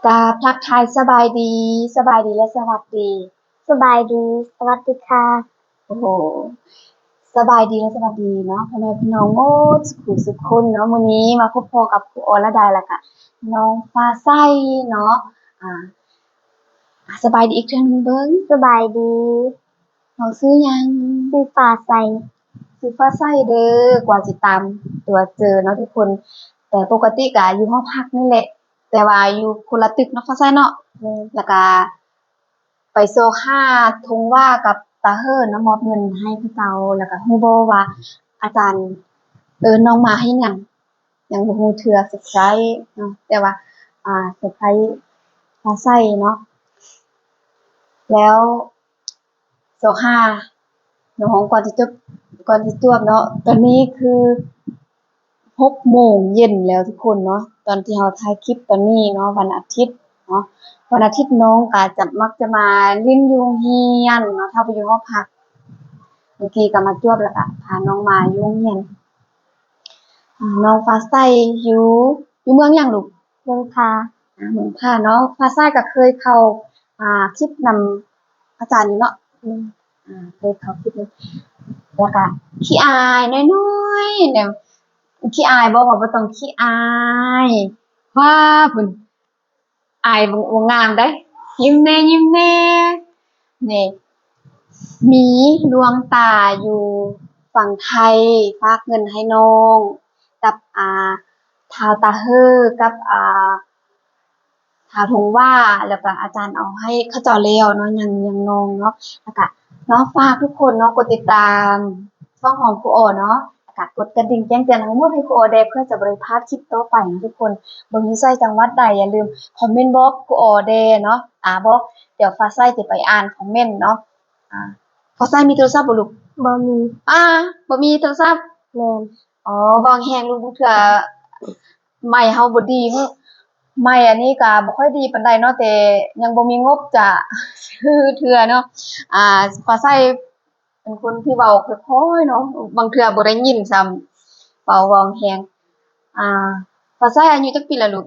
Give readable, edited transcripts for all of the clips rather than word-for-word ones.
กราบทักทายสบายดีสบายดีและสวัสดีสบายดีสวัสดีค่ะโอ้โหสบายดีและสวัสดีเนาะพ่อแม่พี่น้องโอ้สุขคนเนาะมื้อนี้มาพบพอกับครูอรดาแล้วก็น้องฟ้าใสเนาะอ่าสบายดีอีกเทื่อหนึงเบิ่งสบายดีน้องซื้อหยังซื้อฟ้าใสซื้อฟ้าใสเด้อกว่าสิตามตัวเจอเนาะทุกคนแต่ปกติก็อยู่หอพักนี่แหละแต่ว่าอยู่คนละตึกเนาะฟ้าใสเนาะแล้วก็ไปโซค่าทงว่ากับตาเฮิรนเนาะมอบเงินให้พี่เตาแล้วก็ฮู้บ่ว่าอาจารย์น้องมาให้หยังยังบ่ฮู้เทื่อเซอร์ไพรส์เนาะแต่ว่าเซอร์ไพรส์ฟ้าใสเนาะแล้วโซค่าน้องก่อนที่จบเนาะตอนนี้คือ6โมงเย็นแล้วทุกคนเนาะตอนที่เราถ่ายคลิปตอนนี้เนาะวันอาทิตย์เนาะวันอาทิตย์น้องก็มักจะมาเล่นอยู่โรงเรียนเนาะถ้าไปอยู่หอพักเมื่อกี้ก็มาจวบแล้วก็พาน้องมาอยู่โรงเรียนน้องฟ้าใสอยู่เมืองหยังลูกเมืองพาเมืองผ้าเนาะฟ้าใสก็เคยเข้าคลิปนำอาจารย์อยู่เนาะเคยเข้าคลิปนึงแล้วก็ขี้อายน้อยๆเนี่ยขี้อายบ่ว่าบ่ต้องขี้อายว่าพุ่นอายบ่งามเด้ยิ้มแน่นี่มีดวงตาอยู่ฝั่งไทยฝากเงินให้น้องกับท้าวตาเฮ่อกับท้าวธงว่าแล้วก็อาจารย์เอาให้เขาเจ้าแล้วเนาะยังน้องเนาะแล้วก็เนาะฝากทุกคนเนาะกดติดตามช่องของครูโอเนาะแล้วก็กดกระดิ่งแจ้งเตือนทั้งหมดให้ครูโอได้เพื่อจะบ่ได้พลาดคลิปต่อไปนะทุกคนเบิ่งอยู่ไสจังหวัดใดอย่าลืมคอมเมนต์บอกครูโอเด้เนาะบ่เดี๋ยวฟ้าใสสิไปอ่านคอมเมนต์เนาะฟ้าใสมีโทรศัพท์บ่ลูกบ่มีอ่าบ่มีโทรศัพท์แม่นอ๋อเว้าแรงลูกเทื่อไมค์เฮาบ่ดีคือไมค์อันนี้ก็บ่ค่อยดีปานใดเนาะแต่ยังบ่มีงบจะซื้อเทื่อเนาะฟ้าใสเป็นคนที่เว้าค่อยๆเนาะบางเทื่อบ่ได้ยินซ้ำเว้าแรงอ่าฟ้าใสอายุจักปีแล้วลูก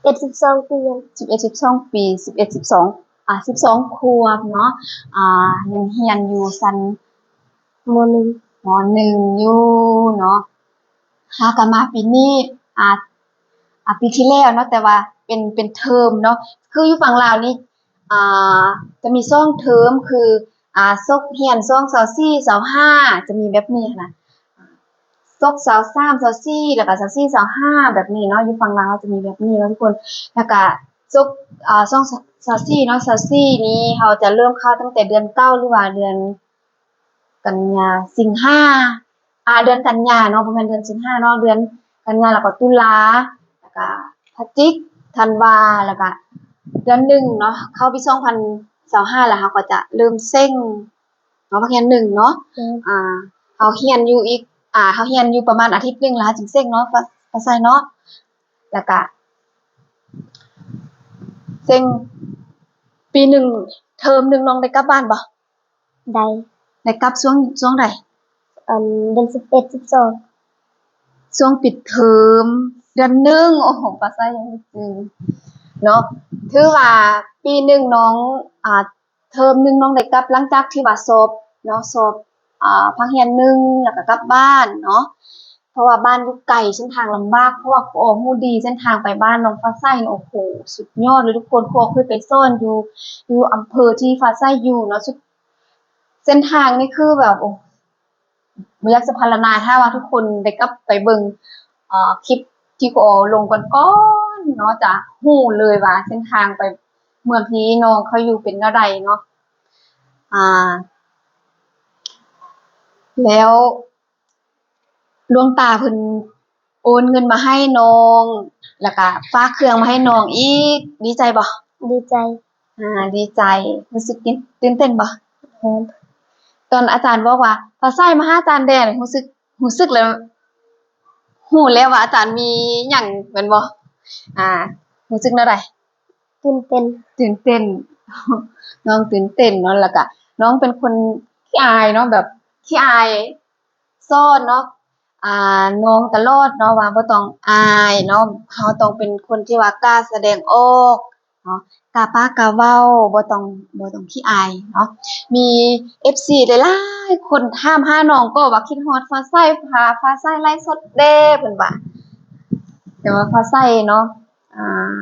12ปี11 12ปี11 1212ขวบเนาะยังเรียนอยู่ชั้นมหนึ่งม.1 อยู่เนาะหากันมาปีนี้อ่าปีที่แล้วเนาะแต่ว่าเป็นเทอมเนาะคืออยู่ฝั่งลาวนี่อ่าจะมีช่วงเทอมคือซกเรียนช่วง24 25จะมีแบบนี้หั้นน่ะซก23 24แล้วก็24 25แบบนี้เนาะอยู่ฝั่งลาวจะมีแบบนี้เนาะทุกคนแล้วก็ซกช่วง24เนาะ24นี้เราจะเริ่มเข้าตั้งแต่เดือน9หรือว่าเดือนกันยาสิงหาเดือนกันยาเนาะบ่แม่นเดือนสิงหาเนาะเดือนกันยาแล้วก็ตุลาแล้วก็พฤศจิกธันวาแล้วก็เดือน1เนาะเข้าปี2025แล้วเราก็จะเริ่มเซ็งเนาะภาคเรียน1เนาะเราเรียนอยู่อีกเราเรียนอยู่ประมาณอาทิตย์หนึ่งแล้วเราจึงเซ็งเนาะฟ้าใสเนาะแล้วก็เซ็งปีหนึ่งเทอมหนึ่งน้องได้กลับบ้านบ่ได้ได้กลับช่วงใดเดือน11 12ช่วงปิดเทอมเดือนหนึ่งโอ้โหฟ้าใสยังเนาะถือว่าปีหนึ่งน้องเทอมหนึ่งน้องได้กลับหลังจากที่ว่าสอบเนาะสอบภาคเรียนหนึ่งแล้วก็กลับบ้านเนาะเพราะว่าบ้านอยู่ไกลเส้นทางลำบากเพราะว่าครูอ๋อฮู้ดีเส้นทางไปบ้านน้องฟ้าใสนี่โอ้โฮสุดยอดเลยทุกคนครูอ๋อเคยไปสอนอยู่อำเภอที่ฟ้าใสอยู่เนาะเส้นทางนี่คือแบบโอ้บ่อยากจะพรรณนาถ้าว่าทุกคนได้กลับไปเบิ่งคลิปที่ครูอ๋อลงก่อนๆเนาะจะฮู้เลยว่าเส้นทางไปเมืองที่น้องเขาอยู่เป็นแนวใดเนาะอ่าแล้วหลวงตาเพิ่นโอนเงินมาให้น้องแล้วก็ฝากเครื่องมาให้น้องอีกดีใจบ่ดีใจดีใจรู้สึกตื่นเต้นบ่แม่นตอนอาจารย์บอกว่าฟ้าใสมาหาอาจารย์แดนรู้สึกแล้วฮู้แล้วว่าอาจารย์มีหยังแม่นบ่รู้สึกแนวใดตื่นเต้นตื่นเต้นน้องตื่นเต้นเนาะแล้วก็น้องเป็นคนขี้อายเนาะแบบขี้อายซ่อนเนาะ น้องตลอดเนาะว่าบ่ต้องอายเนาะเฮาต้องเป็นคนที่ว่ากล้าแสดงออกเนาะกล้าปากกล้าเว้าบ่ต้องขี้อายเนาะมี FC หลายๆคนถามหาน้องก็ว่าคิดฮอดฟ้าใสฟ้าใสไลฟ์สดเด้เพิ่นว่าแต่ว่าฟ้าใสเนาะอ่า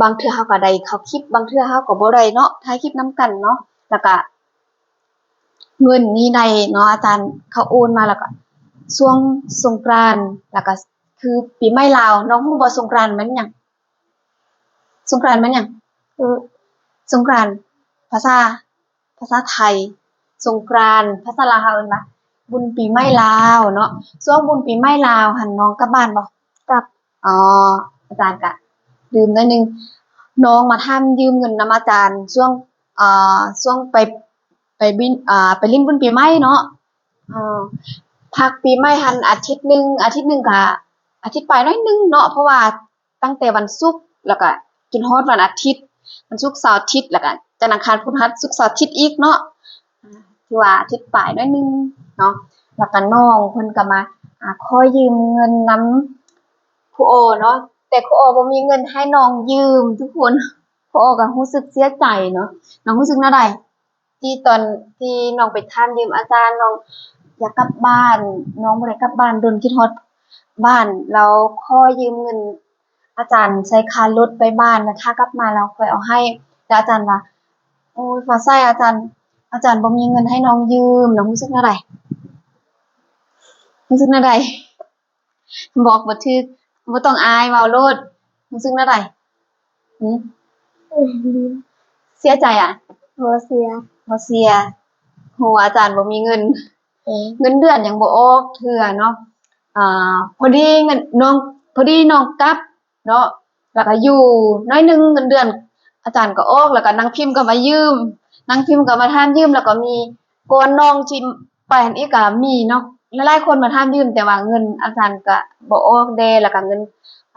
บางเทื่อเฮาก็ได้เข้าคลิปบางเทื่อเฮาก็บ่ได้เนาะถ่ายคลิปนำกันเนาะแล้วก็เงินนี่ได้เนาะอาจารย์เขาโอนมาแล้วก็ช่วงสงกรานต์แล้วก็คือปีใหม่ลาวน้องฮู้บ่สงกรานต์มันหยังสงกรานต์มันหยัง อือสงกรานต์ภาษาไทยสงกรานต์ภาษาลาวเอิ้นว่าบุญปีใหม่ลาวเนาะช่วงบุญปีใหม่ลาวหั้นน้องกลับบ้านบ่ กลับอ๋ออาจารย์ก็ลืมหน่อยหนึ่งน้องมาถามยืมเงินนำอาจารย์ช่วงไปบินไปลิ้นบุญปีใหม่เนาะเออพักปีใหม่หั้นอาทิตย์หนึ่งก็อาทิตย์ปลายหน้อยหนึงเนาะเพราะว่าตั้งแต่วันศุกร์แล้วก็จนฮอดวันอาทิตย์วันศุกร์เสาร์อาทิตย์แล้วก็จันทร์อังคารพุธพฤหัสศุกร์เสาร์อาทิตย์อีกเนาะที่ว่าอาทิตย์ปลายหน้อยหนึงเนาะแล้วก็น้องเพิ่นก็มาขอยืมเงินนำ ครูโอเนาะแต่ครูโอบ่มีเงินให้น้องยืมทุกคนครูโอก็รู้สึกเสียใจเนาะน้องรู้สึกแนวใดที่ตอนที่น้องไปถามยืมอาจารย์น้องอยากกลับบ้านน้องบ่ได้กลับบ้านดนคิดฮอดบ้านแล้วขอยืมเงินอาจารย์ใช้ค่ารถไปบ้านแล้วถ้ากลับมาแล้วค่อยเอาให้แล้วอาจารย์ว่าโอ้ยฟ้าใสอาจารย์บ่มีเงินให้น้องยืมน้องรู้สึกแนวใดรู้สึกแนวใด บอกบ่ถูกบ่ต้องอายเว้าโลดรู้สึกแนวใดหือเสียใจอะบ่เสียบ่เสียเพราะว่าอาจารย์บ่มีเงินเออเงินเดือนยังบ่ออกเทื่อเนาะพอดีเงินน้องกลับเนาะแล้วก็อยู่น้อยหนึ่งเงินเดือนอาจารย์ก็ออกแล้วก็นางพิมพ์ก็มายืมนางพิมพ์ก็มาถามยืมแล้วก็มีก่อนน้องสิไปหั้นอีกก็มีเนาะหลายๆคนมาถามยืมแต่ว่าเงินอาจารย์ก็บ่ออกเดะแล้วก็เงิน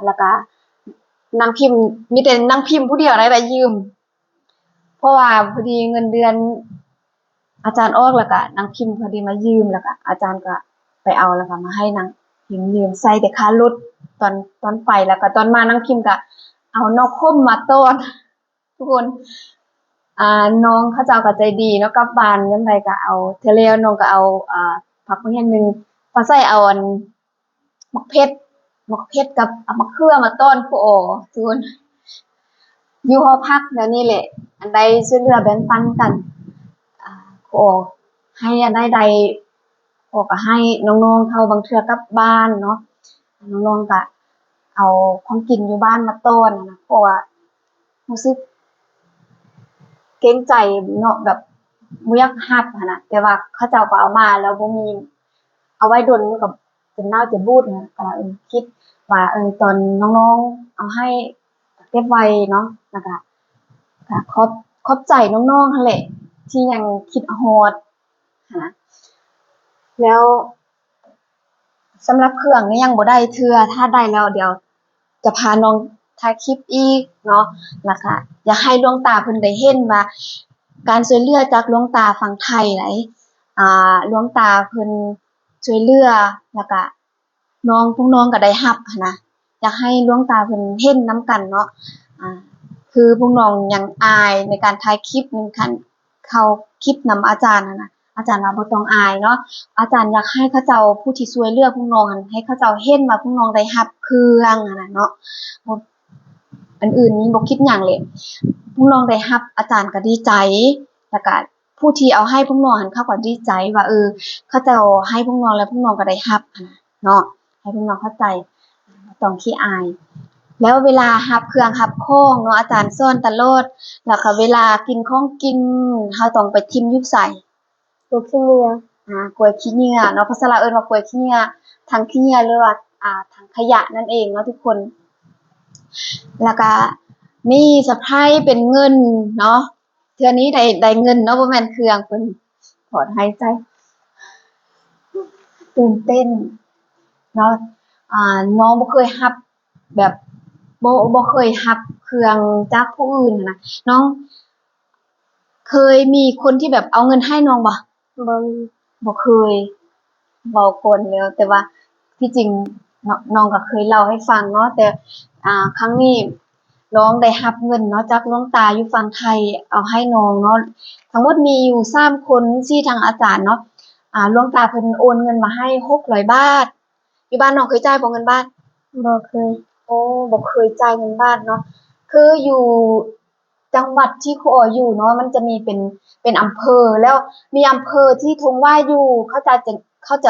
แล้วก็นางพิมพ์มีแต่นางพิมพ์ผู้เดียวได้ยืมเพราะว่าพอดีเงินเดือนอาจารย์ออกแล้วก็นางพิมพ์พอดีมายืมแล้วก็อาจารย์ก็ไปเอาแล้วก็มาให้นางพิมพ์ยืมใส่แต่ค่ารถตอนไปแล้วก็ตอนมานางพิมพ์ก็เอานกข่มมาต้อนทุกคนน้องเขาเจ้าก็ใจดีเนาะกลับบ้านยามใดก็เอาเทื่อแล้วน้องก็เอาผักมาเฮียนหนึงฟ้าใสเอาอันมักเพชรกับมะเขือมาต้อนครูโอทุกคนอยู่หอพักเดี๋ยวนี้แหละอันใดช่วยเหลือแบ่งปันกันครูโอให้อันใดครูโอก็ให้น้องๆเขาบางเทื่อกลับบ้านเนาะน้องๆก็เอาของกินอยู่บ้านมาต้อนนะเพราะว่ารู้สึก เกรงใจเนาะแบบบ่อยากรับหั้นน่ะแต่ว่าเขาเจ้าก็เอามาแล้วบ่มีเอาไว้ดนมันก็เป็นเน่าจะบูดนะก็คิดว่าตอนน้องๆเอาให้เก็บไว้เนาะแล้วก็ขอบใจน้องๆหั่นแหละที่ยังคิดฮอดหั้นนะแล้วสำหรับเครื่องนี่ยังบ่ได้เทื่อถ้าได้แล้วเดี๋ยวจะพาน้องถ่ายคลิปอีกเนาะแล้วก็อยากให้ดวงตาเพิ่นได้เห็นว่าการช่วยเหลือจากหลวงตาฝั่งไทยไหนหลวงตาเพิ่นช่วยเหลือแล้วก็พวกน้องก็ได้รับหั้นนะอยากให้หลวงตาเพิ่นเห็นนำกันเนาะอ่าคือพวกน้องยังอายในการถ่ายคลิปนึงคันเข้าคลิปนำอาจารย์นั่นน่ะอาจารย์ว่าบ่ต้องอายเนาะอาจารย์อยากให้เขาเจ้าผู้ที่ช่วยเหลือพวกน้องหั้นให้เขาเจ้าเห็นว่าพวกน้องได้รับเครื่องหั้นน่ะเนาะบ่อันอื่นนี้บ่คิดหยังเลยพวกน้องได้รับอาจารย์ก็ดีใจแล้วก็ผู้ที่เอาให้พวกน้องหั้นเขาก็ดีใจว่าเขาเจ้าให้พวกน้องแล้วพวกน้องก็ได้รับหั้นน่ะเนาะให้พวกน้องเข้าใจบ่ต้องขี้อายแล้วเวลารับเครื่องรับของเนาะอาจารย์สอนตลอดแล้วก็เวลากินของกินเราต้องไปทิ่มอยู่ไส ลูกขี้เหงื่อก ล้วยขี้เหงื่อเนาะภาษาลาวเอิ้นว่ากล้วยขี้เหงื่อถังขี้เหงื่อหรือว่าถังขยะนั่นเองเนาะทุกคนแล้วก็มีสะพายเป็นเงินเนาะเทื่อนี้ได้เงินเนาะบ่แม่นเครื่องเพิ่นถอนหายใจตื่นเต้นเนาะน้องบ่เคยรับแบบบ่เคยรับเครื่องจากผู้อื่นหั้นนะน้องเคยมีคนที่แบบเอาเงินให้น้องบ่บ่มีบ่เคย เว้าก่อนแล้วแต่ว่าที่จริงน้องก็เคยเล่าให้ฟังเนาะแต่ครั้งนี้น้องได้รับเงินเนาะจากหลวงตาอยู่ฝั่งไทยเอาให้น้องเนาะทั้งหมดมีอยู่3คนที่ทางอาจารย์เนาะหลวงตาเพิ่นโอนเงินมาให้600บาทอยู่บ้านน้องเคยจ่ายบ่เงินบาท บ่เคยโอ้บ่เคยจ่ายเงินบาทเนาะคืออยู่จังหวัดที่ครูอ้ออยู่เนาะมันจะมีเป็นอำเภอแล้วมีอำเภอที่ทงว่าอยู่เขาจ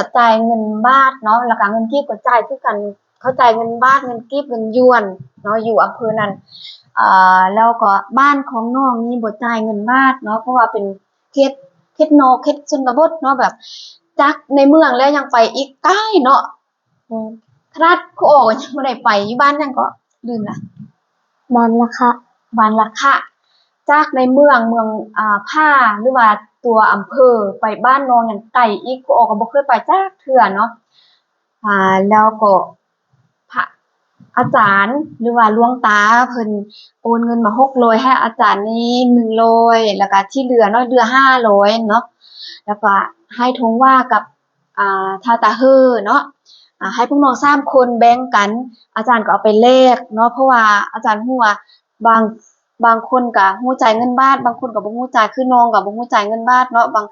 ะจ่ายเงินบาทเนาะแล้วก็เงินกีบก็จ่ายคือกันเขาจ่ายเงินบาทเงินกีบเงินหยวนเนาะอยู่อำเภอนั้นแล้วก็บ้านของน้องนี่บ่จ่ายเงินบาทเนาะเพราะว่าเป็นเขตเขตชนบทเนาะแบบจากในเมืองแล้วยังไปอีกไกลเนาะ อืมขนาดครูโอก็ยังบ่ได้ไปอยู่บ้านหยังก็ลืมละบ้านละคะ บ้านละคะจากในเมืองผ้าหรือว่าตัวอำเภอไปบ้านน้องหยังไกลอีกครูโอก็บ่เคยไปจักเทื่อเนาะแล้วก็พระอาจารย์หรือว่าหลวงตาเพิ่นโอนเงินมา600ให้อาจารย์นี่100แล้วก็ที่เหลือเนาะเหลือ500เนาะแล้วก็ให้ทงว่ากับทาตาเฮ่อเนาะ ให้พวกน้อง3คนแบ่งกันอาจารย์ก็เอาไปแลกเนาะเพราะว่าอาจารย์ฮู้ว่าบางบางคนก็ฮู้จ่ายเงินบาทบางคนก็บ่ฮู้จ่ายคือน้องก็บ่ฮู้จ่ายเงินบาทเนาะบาง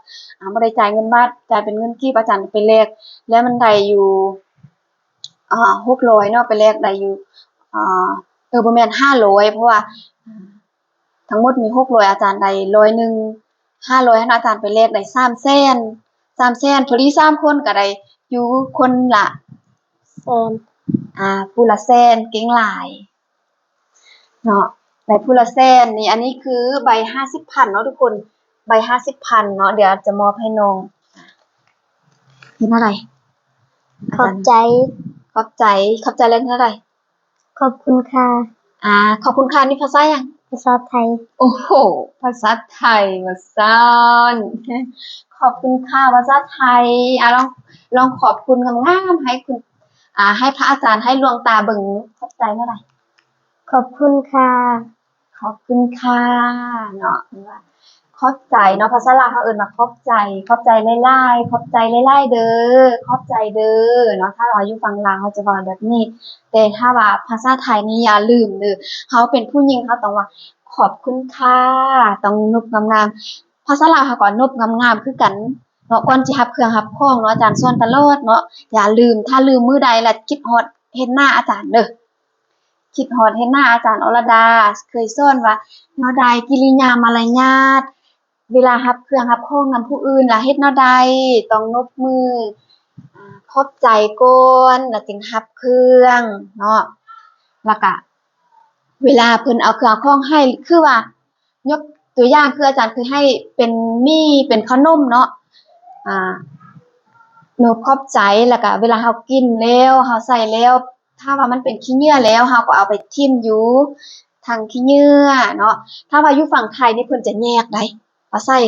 บ่ได้จ่ายเงินบาทจ่ายเป็นเงินกีบอาจารย์ไปแลกแล้วมันได้อยู่600เนาะไปแลกได้อยู่อ่าบ่แม่น500เพราะว่าทั้งหมดมี600อาจารย์ได้100 500ให้อาจารย์ไปแลกได้300,000พอดี3คนก็ได้อยู่คนละแสนผู้ละแสนเก่งหลายเนาะได้ผู้ละแสนนี่อันนี้คือใบ50,000เนาะทุกคนใบ50,000เนาะเดี๋ยวจะมอบให้น้องเฮ็ดอะไรขอบใจขอบใจแล้วเฮ็ดอะไรขอบคุณค่ะขอบคุณค่ะนี่ภาษาหยังภาษาไทยโอ้โฮภาษาไทยว่าซั้นขอบคุณค่ะภาษาไทยลองขอบคุณงามๆให้คุณให้พระอาจารย์ให้หลวงตาเบิ่งขอบใจเท่าไร ขอบคุณค่ะขอบคุณค่ะเนาะขอบใจเนาะภาษาลาวเขาเอิ้นว่าขอบใจหลายๆขอบใจหลายๆเด้อขอบใจเด้อเนาะถ้าว่าอยู่ฝั่งลาวเขาจะเว้าแบบนี้แต่ถ้าว่าภาษาไทยนี่อย่าลืมเด้อเขาเป็นผู้หญิงเขาต้องว่าขอบคุณค่ะต้องนบงามๆภาษาลาวเขาก็นบงามๆคือกันเนาะก่อนสิรับเครื่องรับของเนาะอาจารย์สอนตลอดเนาะอย่าลืมถ้าลืมมื้อใดแล้วคิดฮอดเห็นหน้าอาจารย์เด้อ คิดฮอดเห็นหน้าอาจารย์อรดาเคยสอนว่าแนวใดกิริยามารยาทเวลารับเครื่องรับของนำผู้อื่นล่ะเฮ็ดแนวใดต้องนบมือขอบใจก่อนแล้วจึงรับเครื่องเนาะแล้วก็เวลาเพิ่นเอาเครื่องเอาของให้คือว่ายกตัวอย่างคืออาจารย์เคยให้เป็นเป็นขนมเนาะอ่านบขอบใจแล้วก็เวลาเรากินแล้วเราใส่แล้วถ้าว่ามันเป็นขี้เหงื่อแล้วเราก็เอาไปทิ่มอยู่ถังขี้เหงื่อเนาะถ้าว่าอยู่ฝั่งไทยนี่เพิ่นจะแยกได้เอาใส่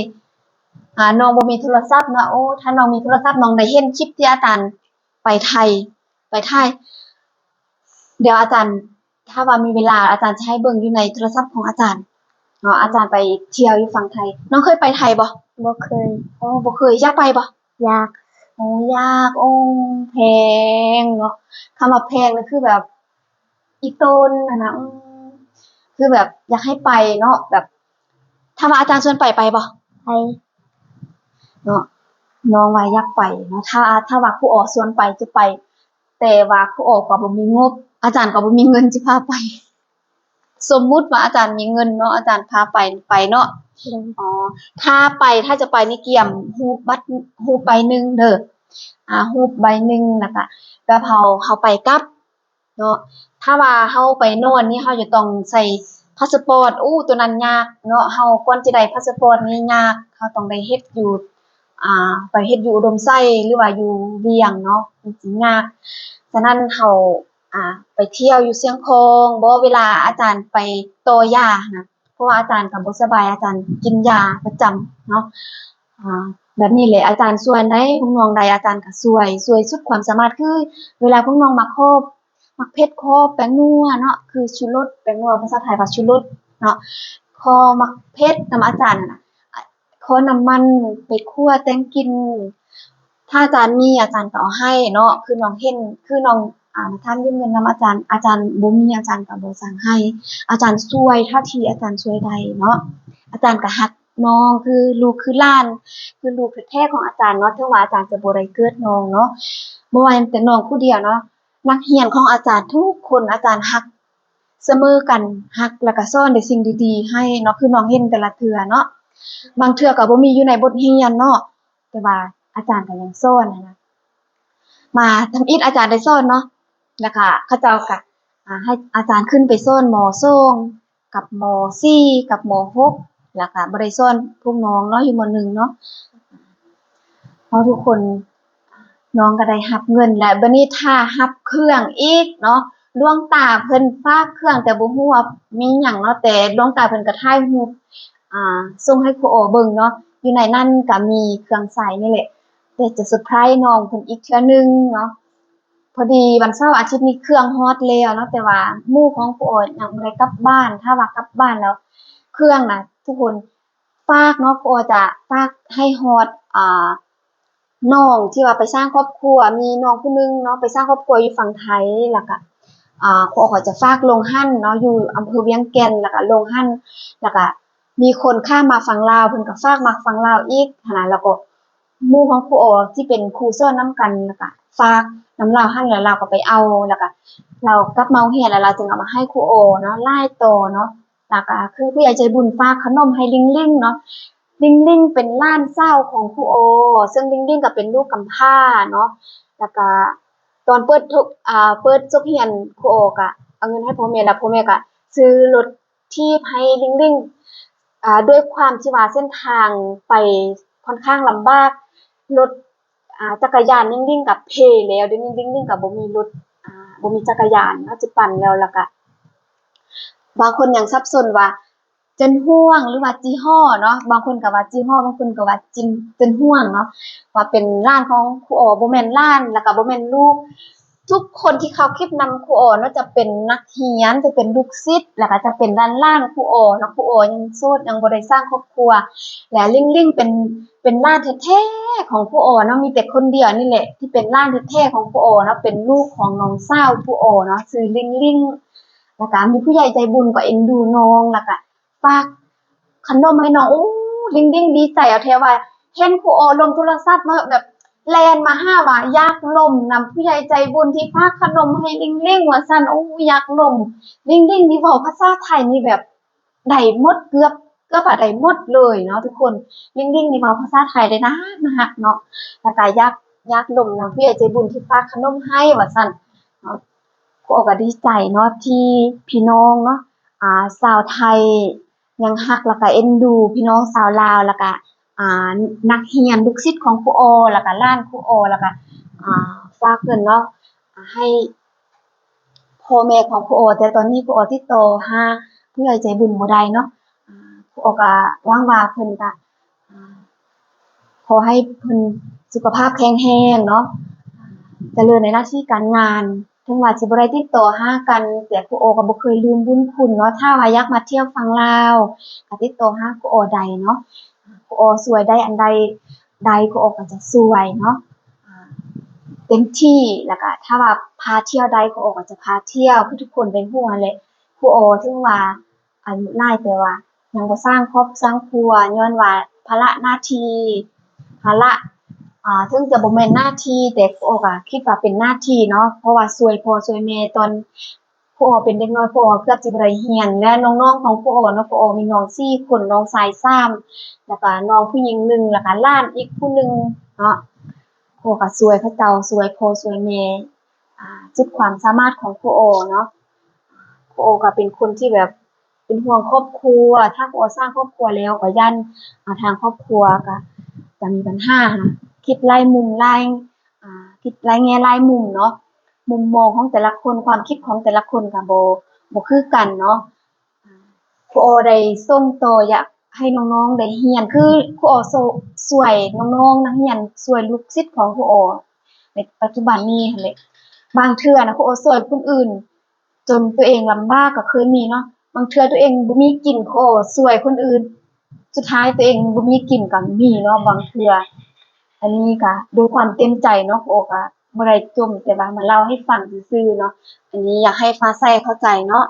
น้องบ่มีโทรศัพท์เนาะโอ้ถ้าน้องมีโทรศัพท์น้องได้เห็นคลิปที่อาจารย์ไปไทยเดี๋ยวอาจารย์ถ้าว่ามีเวลาอาจารย์จะให้เบิ่งอยู่ในโทรศัพท์ของอาจารย์เนาะอาจารย์ไปเที่ยวอยู่ฝั่งไทยน้องเคยไปไทยบ่บ่เคยบ่เคยอยากไปบ่อยากโอ้ยากโอ้แพงเนาะคำว่าแพงนี่คือแบบอีต้นอะนะคือแบบอยากให้ไปเนาะแบบถ้าว่าอาจารย์ชวนไปบ่ไปเนาะน้องว่าอยากไปเนาะถ้าว่าครูอ๋อชวนไปจะไป แต่ว่าครูอ๋อก็บ่มีงบอาจารย์ก็บ่มีเงินสิพาไปสมมุติว่าอาจารย์มีเงินเนาะอาจารย์พาไปเนาะอ๋อถ้าจะไปนี่เกี่ยมรูปบัตรรูปใบหนึ่งเด้อรูปใบหนึ่งแล้วก็แบบเราไปกลับเนาะถ้าว่าเราไปโน่นนี่เราจะต้องใส่พาสปอร์ตตัวนั้นยากเนาะเราก่อนจะได้พาสปอร์ตนี่ยากเราต้องได้เฮ็ดอยู่ไปเฮ็ดอยู่อุดมไซหรือว่าอยู่เวียงเนาะมันสิยากฉะนั้นเราไปเที่ยวอยู่เชียงของบ่เวลาอาจารย์ไปต่อยานะเพราะว่าอาจารย์ก็บ่สบายอาจารย์กินยาประจำเนาะแบบนี้แหละอาจารย์ช่วยได้พวกน้องใดอาจารย์ก็ช่วยสุดความสามารถคือเวลาพวกน้องมักเผ็ดคอแป้งนัวเนาะคือชูรสแป้งนัวภาษาไทยว่าชูรสเนาะคอมักเผ็ดนำอาจารย์น่ะขอน้ำมันไปคั่วแต่งกลิ่นถ้ ถ้าอาจารย์มีอาจารย์ก็เอาให้เนาะคือน้องเห็นคือน้องท่านยืมเงินนำอาจารย์บ่มีอาจารย์ก็บ่สั่งให้ อาจารย์ช่วยเท่าที่อาจารย์ช่วยได้เนาะอาจารย์ก็รักน้องคือลูกคือหลานคือลูกแท้ๆของอาจารย์เนาะถึงว่าอาจารย์จะบ่ได้เกิดน้องเนาะบ่ว่าแต่น้องผู้เดียวเนาะนักเรียนของอาจารย์ทุกคนอาจารย์รักเสมอกันรักแล้วก็สอนแต่สิ่งดีๆให้เนาะคือน้องเห็นแต่ละเทื่อเนาะบางเทื่อก็บ่มีอยู่ในบทเรียนเนาะแต่ว่าอาจารย์ก็ยังสอนนะมาทำอิฐอาจารย์ได้สอนเนาะแล้วก็เขาเจ้าก็ให้อาจารย์ขึ้นไปสอนม.2 กับม.4 กับม.6 แล้วก็บ่ได้สอนพวกน้องเนาะอยู่ม.1 เนาะเพราะทุกคนน้องก็ได้รับเงินแล้วบัดนี้ถ้ารับเครื่องอีกเนาะดวงตาเพิ่นฝากเครื่องแต่บ่ฮู้ว่ามีหยังเนาะแต่ดวงตาเพิ่นก็ถ่ายรูปส่งให้ครูโอเบิ่งเนาะอยู่ในนั้นก็มีเครื่องใช้นี่แหละแต่จะเซอร์ไพรส์น้องเพิ่นอีกเทื่อนึงเนาะพอดีวันเสาร์อาทิตย์นี้เครื่องฮอดแล้วเนาะแต่ว่าหมู่ของครูโอยังบ่ได้กลับบ้านถ้าว่ากลับบ้านแล้วเครื่องน่ะทุกคนฝากเนาะครูโอจะฝากให้ฮอดน้องที่ว่าไปสร้างครอบครัวมีน้องผู้หนึงเนาะไปสร้างครอบครัวอยู่ฝั่งไทยแล้วก็ครูโอก็จะฝากลงหั่นเนาะอยู่อำเภอเวียงแก่นแล้วก็ลงหั่นแล้วก็มีคนข้ามมาฝั่งลาวเพิ่นก็ฝากมาฝั่งลาวอีกหั้นน่ะแล้วก็หมู่ของครูโอที่เป็นครูสอนนำกันแล้วก็ฝากนำลาวหั่นแล้วเราก็ไปเอาแล้วก็เรากลับมาโรงเรียนแล้วเราจึงเอามาให้ครูโอเนาะหลายโตเนาะแล้วก็คือผู้ใหญ่ใจบุญฝากขนมให้ลิงลิงเนาะลิงลิงเป็นหลานสาวของครูโอซึ่งลิงลิงก็เป็นลูกกำพร้าเนาะแล้วก็ตอนเปิดจบเรียนครูโอก็เอาเงินให้พ่อแม่แล้วพ่อแม่ก็ซื้อรถถีบให้ลิงลิงด้วยความที่ว่าเส้นทางไปค่อนข้างลำบากรถจักรยานลิงลิงก็เพแล้วเดี๋ยวนี้ลิงลิงก็บ่มีรถบ่มีจักรยานเนาะสิปั่นแล้วก็บางคนยังสับสนว่าเจินฮ้วงหรือว่าจีฮ้อเนาะบางคนก็ว่าจีฮ้อบางคนก็ว่าเจินฮ้วงเนาะว่าเป็นหลานของครูโอบ่แม่นหลานแล้วก็บ่แม่นลูกทุกคนที่เข้าคลิปนำครูโอเนาะจะเป็นนักเรียนจะเป็นลูกศิษย์แล้วก็จะเป็นหลานครูโอเนาะครูโอยังโสดยังบ่ได้สร้างครอบครัวและลิงลิงเป็นหลานแท้ๆของครูโอเนาะมีแต่คนเดียวนี่แหละที่เป็นหลานแท้ๆของครูโอเนาะเป็นลูกของน้องสาวครูโอเนาะชื่อลิงลิงแล้วก็มีผู้ใหญ่ใจบุญก็เอ็นดูน้องแล้วก็ฝากขนมให้น้องโอ้ลิงลิงดีใจเอาแท้ว่าเห็นครูโอลงโทรศัพท์มาแบบแล่นมาหาว่าอยากล่มนำผู้ใหญ่ใจบุญที่ฝากขนมให้ลิงลิงว่าซั่นโอ้อยากล่มลิงลิงนี่เว้าภาษาไทยนี่แบบได้หมดเกือบว่าได้หมดเลยเนาะทุกคนลิงลิงนี่เว้าภาษาไทยได้นะฮักเนาะแล้วก็อยากล่มนำผู้ใหญ่ใจบุญที่ฝากขนมให้ว่าซั่นเนาะครูโอก็ดีใจเนาะที่พี่น้องเนาะชาวไทยยังฮักแล้วก็เอ็นดูพี่น้องชาวลาวแล้วก็นักเรียนลูกศิษย์ของครูโอแล้วก็หลานครูโอแล้วก็ฝากเงินเนาะให้พ่อแม่ของครูโอแต่ตอนนี้ครูโอติดต่อหาผู้ใหญ่ใจบุญบ่ได้เนาะครูโอก็หวังว่าเพิ่นก็ขอให้เพิ่นสุขภาพแข็งแรงเนาะเจริญในหน้าที่การงานถึงว่าสิบ่ได้ติดต่อหากันแต่ครูโอก็บ่เคยลืมบุญคุณเนาะถ้าว่าอยากมาเที่ยวฝั่งลาวก็ติดต่อหาครูโอได้เนาะครูโอช่วยได้อันใดครูโอก็จะช่วยเนาะเต็มที่แล้วก็ถ้าว่าพาเที่ยวใดครูโอก็จะพาเที่ยวคือทุกคนเป็นห่วงนั่นแหละครูโอถึงว่าอายุหลายแต่ว่ายังบ่สร้างครอบสร้างครัวย้อนว่าภาระหน้าที่ภาระถึงจะบ่แม่นหน้าที่แต่ครูโอก็คิดว่าเป็นหน้าที่เนาะเพราะว่าช่วยพ่อช่วยแม่ตอนครูโอเป็นเด็กน้อยครูโอเกือบสิบ่ได้เรียนและน้องๆของครูโอเนาะครูโอมีน้อง4คนน้องชาย3แล้วก็น้องผู้หญิง1แล้วก็หลานอีกผู้หนึ่งเนาะครูก็ช่วยเขาเจ้าช่วยพ่อช่วยแม่สุดความสามารถของครูโอเนาะครูโอก็เป็นคนที่แบบเป็นห่วงครอบครัวถ้าครูโอสร้างครอบครัวแล้วก็ย้านทางครอบครัวก็จะมีปัญหานะคิดหลายมุมหลายคิดหลายแง่หลายมุมเนาะมุมมองของแต่ละคนความคิดของแต่ละคนก็บ่คือกันเนาะครูโอได้ส่งต่ออยากให้น้องๆได้เรียนคือครูโอช่วยน้องๆนักเรียนช่วยลูกศิษย์ของครูโอในปัจจุบันนี้หั่นแหละบางเทื่อนะครูโอช่วยคนอื่นจนตัวเองลำบากก็เคยมีเนาะบางเทื่อตัวเองบ่มีกินครูโอช่วยคนอื่นสุดท้ายตัวเองบ่มีกินก็มีเนาะบางเทื่อ อันนี้ก็ด้วยความเต็มใจเนาะครูโอก็บ่ได้จมแต่ว่ามาเล่าให้ฟังซื่อๆเนาะอันนี้อยากให้ฟ้าใสเข้าใจเนาะ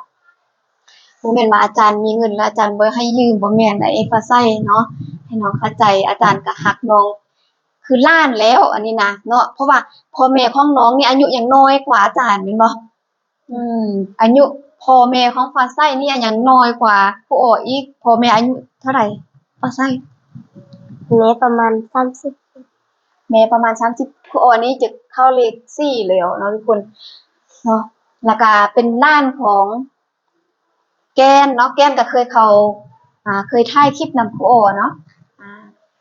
บ่แม่นว่าอาจารย์มีเงินแล้วอาจารย์บ่ให้ยืมบ่แม่นได้ฟ้าใสเนาะให้น้องเข้าใจอาจารย์ก็รักน้องคือหล้านแล้วอันนี้นะเนาะเพราะว่าพ่อแม่ของน้องนี่อายุยังน้อยกว่าอาจารย์แม่นบ่อายุพ่อแม่ของฟ้าใสนี่ยังน้อยกว่าครูโออีกพ่อแม่อายุเท่าไหร่ฟ้าใส แม่ประมาณ30แม่ประมาณ30ครูออนี่จะเข้าเลข4แล้วเนาะทุกคนเนาะแล้วก็เป็นร้านของแก้นเนาะแก้นก็เคยเข้าเคยถ่ายคลิปนำครูออเนาะ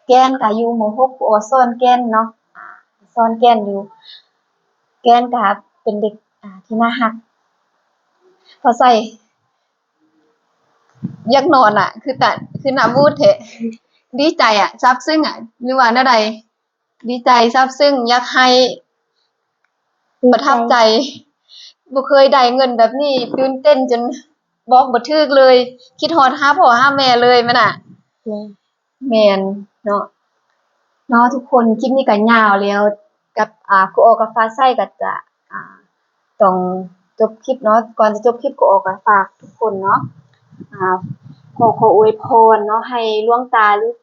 แก้นก็อยู่ม6ครูออสอนแก้นเนาะสอนแก้นอยู่แก้นก็เป็นเด็กที่น่ารักพอใส่อยากนอนอ่ะ คือน้ำมูดแท้ดีใจอ่ะซาบซึ้งอ่ะหรือว่าแนวใดดีใจซาบซึ้งอยากให้ประทับใจบ่เคยได้เงินแบบนี้ตื่นเต้นจนบอกบ่ถูกเลย คิดฮอดหาพ่อหาแม่เลยแม่นน่ะ แม่ แม่นเนาะทุกคนคลิปนี้ก็ยาวแล้วกับครูออกับฟ้าใสก็จะต้องจบคลิปเนาะก่อนจะจบคลิปครูออก็ฝากทุกคนเนาะอ่าขออวยพรเนาะให้หลวงตาหรือ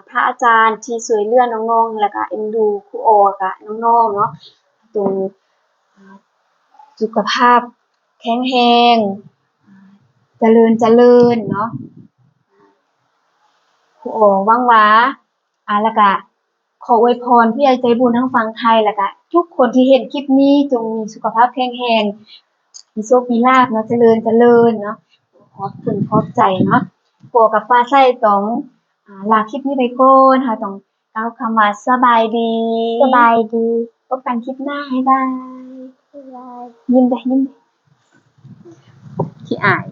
พระอาจารย์ที่ช่วยเหลือน้องๆแล้วก็เอ็นดูครูออกับน้องๆเนาะจงสุขภาพแข็งแรงเจริญเนาะครูออหวังว่าแล้วก็ขออวยพรพี่ใหญ่ใจบุญทั้งฝั่งไทยแล้วก็ทุกคนที่เห็นคลิปนี้จงมีสุขภาพแข็งแรงมีโชคมีลาภเนาะเจริญเนาะขอบคุณขอบใจเนาะครูออกับฟ้าใสต้องลาคลิปนี้ไปก่อนค่ะต้องกล่าวคำว่าสบายดี สบายดี พบกันคลิปหน้าบ๊ายบาย บ๊ายบาย ยิ้มเด้อขี้อาย